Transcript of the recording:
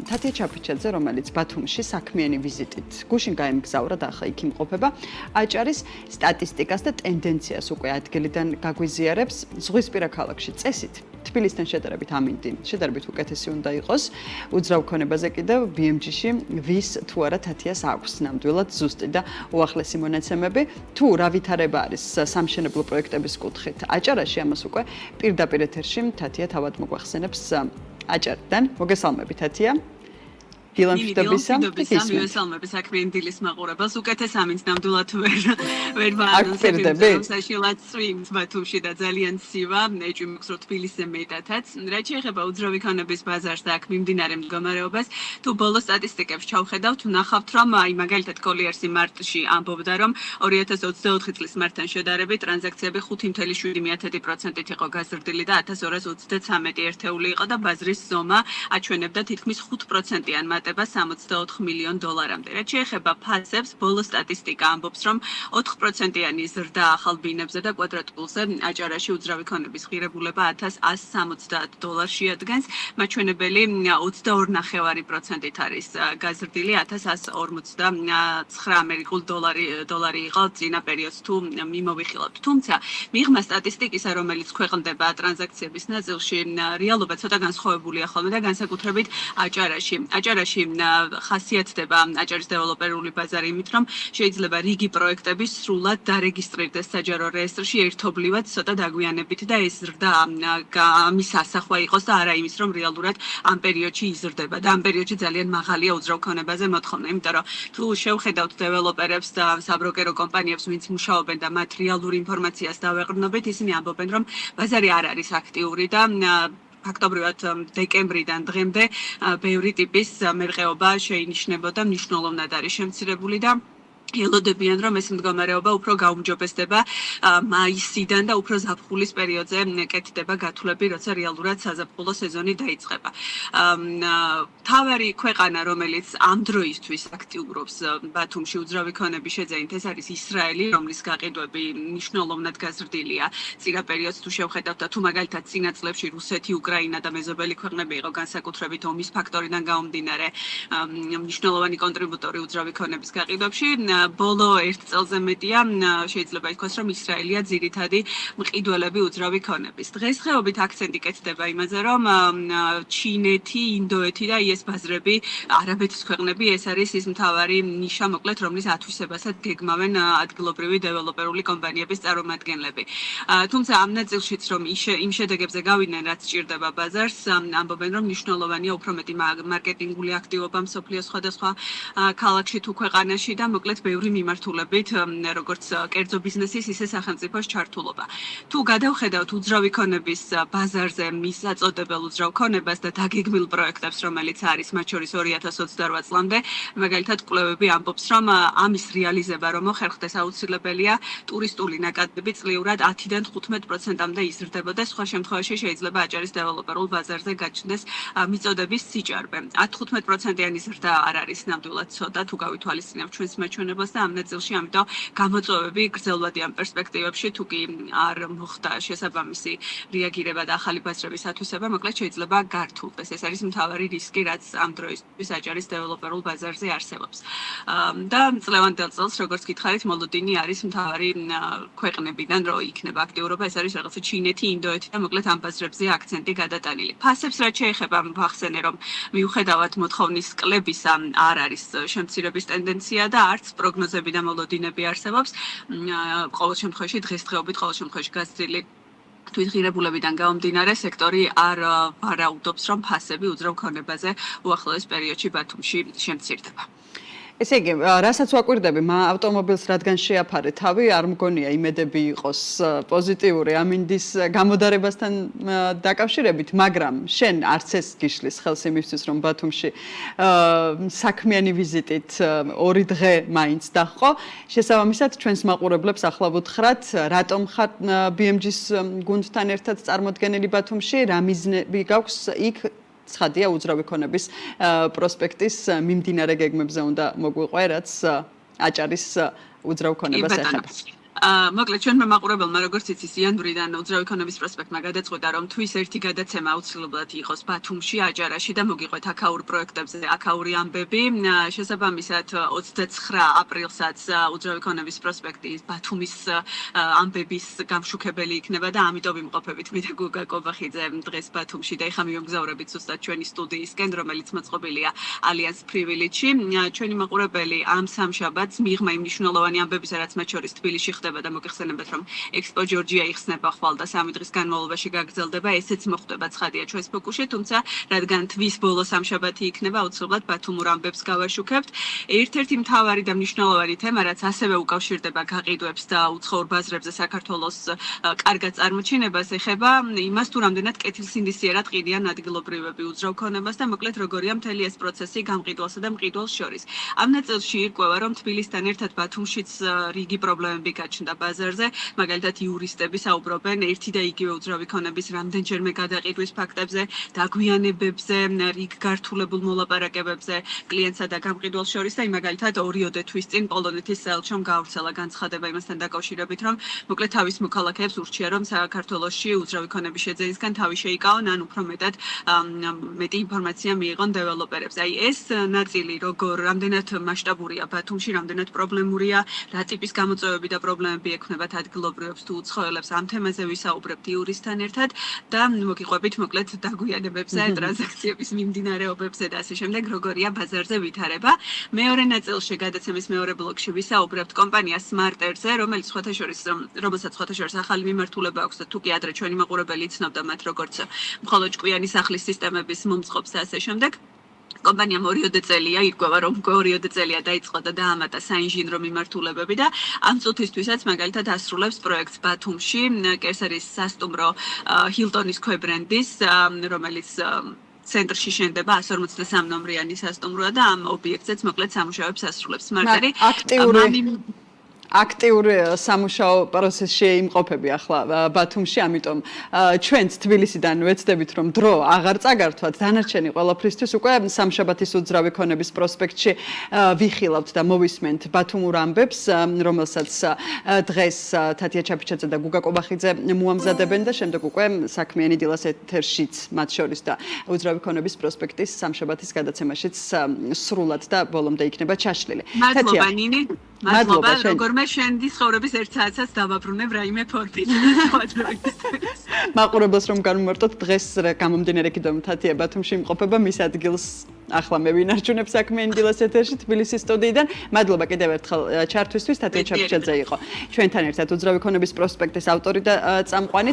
თათია ჩაფიჩაძე, რომელიც ბათუმში საქმიანი ვიზიტით გუშინ გაემგზავრა და ახლა იქ იმყოფება, აჭარის სტატისტიკას და ტენდენციას უკვე ადგილიდან გაგვიზიარებს. ზღვისპირა ქალაქში წესით თბილისთან შედარებით უკეთესი უნდა იყოს. უძრავ ქონებაზე კიდევ BMG-ში ვის თუ არა თათიას აქვს ნამდვილად ზუსტი და უახლესი მონაცემები. თუ რა ვითარება არის სამშენებლო პროექტების კუთხით აჭარაში, ამას უკვე პირდაპირ ეთერში თათია თავად მოგვახსენებს აჭარიდან. მოგესალმები თათია. დილამშვიდობისა, მივესალმები საქმიანი დილის მაყურებელს. უკეთეს ამინც ნამდვილად ვერ ვაანონსებდი, საშილად სვიმს ბათუმში და ძალიან ცივა, ეჭვი მაქვს რომ თბილისზე მეტათაც. რაც შეეხება უძრავი ქონების ბაზარს და აქ მიმდინარე მდგომარეობას, თუ ბოლო სტატისტიკებს ჩავხედავთ, ვნახავთ რომ მაგალითად კოლიერსი მარტში ამბობდა რომ 2024 წლის მარტთან შედარებით ტრანზაქციები 5.7% იყო გაზრდილი და 1233 ერთეული იყო და ბაზრის ზომა აჩვენებდა თითქმის 5%-იან 64 მილიონ დოლარამდე. რაც შეეხება ფასებს, ბოლო სტატისტიკა ამბობს, რომ 4%-იანი ზრდა ახალ ბინებზე და კვადრატულზე აჭარაში უძრავი ქონების ღირებულება $1070 შეადგენს. მაჩვენებელი 22.5%-ით არის გაზრდილი 1149 ამერიკულ დოლარი იყო წინა პერიოდს თუ მიმოვიხილავთ. თუმცა, მიღმა სტატისტიკისა, რომელიც ქვეყნდება ტრანზაქციების ნაწილში, რეალობა ცოტა განსხვავებულია ხოლმე და განსაკუთრებით აჭარაში ხასიათდება აჭარის დეველოპერული ბაზარი იმით, რომ შეიძლება რიგი პროექტები სრულად დარეგისტრირდეს საჯარო რეესტრში ერთობლივად ცოტა დაგვიანებით და ეს ზრდა ამის ასახვა იყოს და არა იმის, რომ რეალურად ამ პერიოდში იზრდება და ამ პერიოდში ძალიან მაღალია უძრავ ქონებაზე მოთხოვნა, იმიტომ რომ თუ შევხედავთ დეველოპერებს და საბროკერო კომპანიებს, ვინც მუშაობენ და მათ რეალურ ინფორმაციას დავეყრდნობით, ისინი ამბობენ, რომ ბაზარი არ არის აქტიური და ფაქტობრივად დეკემბრიდან დღემდე ბევრი ტიპის მერყეობა შეინიშნებოდა, მნიშვნელოვნად არის შემცირებული და ელოდებიან რომ ეს მდგომარეობა უფრო გაუმჯობესდება მაისიდან და უფრო ზაფხულის პერიოდზე კეთდება გათვლები, როცა რეალურად საზაფხულო სეზონი დაიწყება. თავარი ქვეყანა, რომელიც ამ დროისთვის აქტიურობს ბათუმში უძრავი ქონების შეძენით, ეს არის ისრაელი, რომლის გაყიდვები მნიშვნელოვნად გაზრდილია. წინა პერიოდს თუ შევხედავთ და თუ მაგალითად წინა წლებში რუსეთი, უკრაინა და მეზობელი ქვეყნები იყო განსაკუთრებით ომის ფაქტორიდან გამომდინარე მნიშვნელოვანი კონტრიბუტორი უძრავი ქონების გაყიდვებში. ბოლო ერთ წელზე მეტია შეიძლება ითქვას, რომ ისრაელია ძირითადი მყიდველები უძრავი ქონების. დღესდღეობით აქცენტი კეთდება იმაზე, რომ ჩინეთი, ინდოეთი და ის ბაზრები, არაბეთის ქვეყნები, ეს არის ის მთავარი ნიშა, მოკლედ, რომლის ათვისებასაც გეგმავენ ადგილობრივი დეველოპერული კომპანიების წარმომადგენლები. თუმცა ამ ნაწილშიც რომ იმ შედეგებზე გავიდნენ, რაც სჭირდება ბაზარს, ამბობენ, რომ მნიშვნელოვანია უფრო მეტი მარკეტინგული აქტივობა მსოფლიოს სხვადასხვა ქალაქში თუ ქვეყანაში და მოკლედ ბევრი მიმართულებით, როგორც კერძო ბიზნესის, ისე სახელმწიფოს ჩართულობა. თუ გადავხედავთ უძრავი ქონების ბაზარზე მის საწოდებელ უძრავ ქონებას და დაგეგმილ პროექტებს, რომელიც არის მათ შორის 2028 წლამდე, მაგალითად კვლევები ამბობს, რომ ამის რეალიზება რომ მოხერხდეს აუცილებელია ტურისტული ნაკადები წლიურად 10-დან 15%-მდე იზრდებოდა, სხვა შემთხვევაში შეიძლება აჭარის დეველოპერულ ბაზარზე გაჩნდეს მიწოდების სიჭარბე. 10-15%-იანი ზრდა არ არის ნამდვილად ცოტა, თუ გავითვალისწინებთ ჩვენს მაჩვენებლებს და ამ ნაწილში, ამიტომ გამოწვევები გრძელვადიან ამ პერსპექტივებში, თუ კი არ მოხდა შესაბამისი რეაგირება და ახალი ბაზრების ათვისება, მოკლედ შეიძლება გართულდეს. ეს არის მთავარი რისკი, რაც ამ დროისთვის აჭარის დეველოპერულ ბაზარზე არსებობს. და წლევანდელ წელს, როგორც გითხარით, მოლოდინი არის მთავარი ქვეყნებიდან, რომ იქნება აქტიურობა, ეს არის რაღაცა ჩინეთი, ინდოეთი და მოკლედ ამ ბაზრებზე აქცენტი გადატანილი. ფასებს რაც შეეხება, ვახსენე, რომ მიუხედავად მოთხოვნის კლებისა არ არის შემცირების ტენდენცია და არც პროგნოზები და მოლოდინები არსებობს. ყოველ შემთხვევაში დღესდღეობით ყოველ შემთხვევაში გაზრდილი თვითღირებულებიდან გამომდინარე სექტორი არ ვარაუდობს, რომ ფასები უძრავ ქონებაზე უახლოეს პერიოდში ბათუმში შემცირდება. ესე იგი, რასაც ვაკვირდები, ავტომობილს რადგან შეაფარე თავი, არ მგონია იმედები იყოს პოზიტიური ამინდის გამოდარებასთან დაკავშირებით, მაგრამ შენ არც ეს გიშლის ხელს იმისთვის, რომ ბათუმში საქმიანი ვიზიტით 2 დღე მაინც დაჰყო. შესაბამისად, ჩვენს მაყურებლებს ახლა ვუთხრათ, რატომ ხარ BMG-s გუნდთან ერთად წარმოდგენილი ბათუმში, რა მიზნები გაქვს იქ ცხადია უძრავი ქონების პროსპექტის მიმდინარე გეგმებზე უნდა მოგვიყვე, რაც აჭარის უძრავ ქონებას ეხება. მოკლედ ჩვენმა მაყურებელმა როგორც იცის იანვრიდან უძრავი ქონების პროსპექტმა გადაწყვიტა რომ თვის ერთი გადაცემა აუცილებლად იყოს ბათუმში, აჭარაში და მოგიყვეთ აქაურ პროექტებზე, აქაური ამბები. შესაბამისად 29 აპრილსაც უძრავი ქონების პროსპექტი ბათუმის ამბების გამშუქებელი იქნება და ამიტომ იმყოფებით მე და გუგა კობახიძე დღეს ბათუმში და ეხლა მივგზავრებით ზუსტად ჩვენი სტუდიისკენ, რომელიც მოწყობილია ალიანს პრივილეჯში. ჩვენი მაყურებელი ამ სამშაბათს მიღმა იმ მნიშვნელოვანი ამბებისა, რაც მათ შორის თბილისში ხდება და მოგეხსენებათ რომ ექსპო ჯორჯია იხსნება ხვალ და 3 დღის განმავლობაში გაგრძელდება, ესეც მოხდება ცხადია ჩვენს ფოკუსში, თუმცა რადგან თვის ბოლო სამშაბათი იქნება, აუცილებლად ბათუმურ ამბებს გავაშუქებთ. ერთ-ერთი მთავარი და მნიშვნელოვანი თემა, რაც ასევე უკავშირდება გაყიდვებს და უცხოურ ბაზრებზე საქართველოს კარგად წარმოჩინებას, ეხება იმას, თუ რამდენად კეთილსინდისიერად ყიდიან ადგილობრივები უძრავ ქონებას და მოკლედ როგორია მთელი ეს პროცესი გამყიდვალსა და მყიდველს შორის. ამ ნაწილში ირკვევა, რომ თბილისთან ერთად ბათუმშიც რიგი პრობლემები გაჩნდა ბაზარზე, მაგალითად იურისტები საუბრობენ ერთი და იგივე უძრავი ქონების რამდენჯერმე გადაყიდვის ფაქტებზე, დაგვიანებებზე, რიგ გართულებულ მოლაპარაკებებზე კლიენტსა და გამყიდველს შორის და მაგალითად 2 თვის წინ პოლონეთის საელჩომ გაავრცელა განცხადება იმასთან დაკავშირებით, რომ მოკლედ თავის მოქალაქეებს ურჩია, რომ საქართველოში უძრავი ქონების შეძენისგან თავი შეიკავონ, ან უფრო მეტი ინფორმაცია მიიღონ დეველოპერებს. აი ეს ნაწილი რამდენად მასშტაბურია ბათუმში, რამდენად პრობლემურია, რა ტიპის გამოწვევები და პრობლემები ექნებათ ადგილობრივებს თუ უცხოელებს, ამ თემაზე ვისაუბრებთ იურისტთან ერთად და მოგიყვებით მოკლედ დაგვიანებებზე, ტრანზაქციების მიმდინარეობებზე და ასე შემდეგ, როგორია ბაზარზე ვითარება. მეორე ნაწილში გადაცემის მეორე ბლოკში ვისაუბრებთ კომპანია Smart-ზე, რომელსაც სხვათაშორის ახალი მიმართულება აქვს და თუ კი ადრე ჩვენი მაყურებელი იცნობდა მათ როგორც მხოლოდ ჭკვიანი სახლის სისტემების მომწყობს და ასე შემდეგ. კომპანიამ 2 წელია ირკვევა, რომ 2 წელია დაიწყო და დაამატა საინჟინრო მიმართულებები და ამ წუთისთვისაც მაგალითად ასრულებს პროექტს ბათუმში, კერსერის სასტუმრო ჰილტონის ქვებრენდის, რომელიც ცენტრში შენდება 153 ნომრიანი სასტუმროა და ამ ობიექტზეც მოკლედ სამუშაოებს ასრულებს. Smart-ერი აქტიური სამუშაო პროცესში იმყოფები ახლა ბათუმში, ამიტომ ჩვენც თბილისიდან ვეცდებით რომ დრო აღარ წაგართვათ, დანარჩენი ყველაფრისთვის უკვე სამშაბათის უძრავი ქონების პროსპექტში ვიხილავთ და მოვისმენთ ბათუმურ ამბებს, რომელსაც დღეს თათია ჩაფიჩაძე და გუგა კობახიძე მოამზადებენ და შემდეგ უკვე საქმიანი დილას ეთერშიც მათ შორის და უძრავი ქონების პროსპექტის სამშაბათის გადაცემაშიც სრულად და ბოლომდე იქნება ჩაშლილი. მადლობა ნინი. მადლობა, როგორმე შენდის ხოვრების 1 საათსაც დავაბრუნებ რაიმე ფორმით. მაყურებელს რომ განმარტოთ დღეს გამომდინარე კიდევ თათია ბათუმში იმყოფება, მის ადგილს ახლა მე ვინარჩუნებ საქმიანი დილას ეთერში თბილისის სტუდიიდან. მადლობა კიდევ ერთხელ ჩართვისთვის, თათია ჩაფიჩაძე იყო ჩვენთან ერთად უძრავი ქონების პროსპექტის ავტორი და წამყვანი.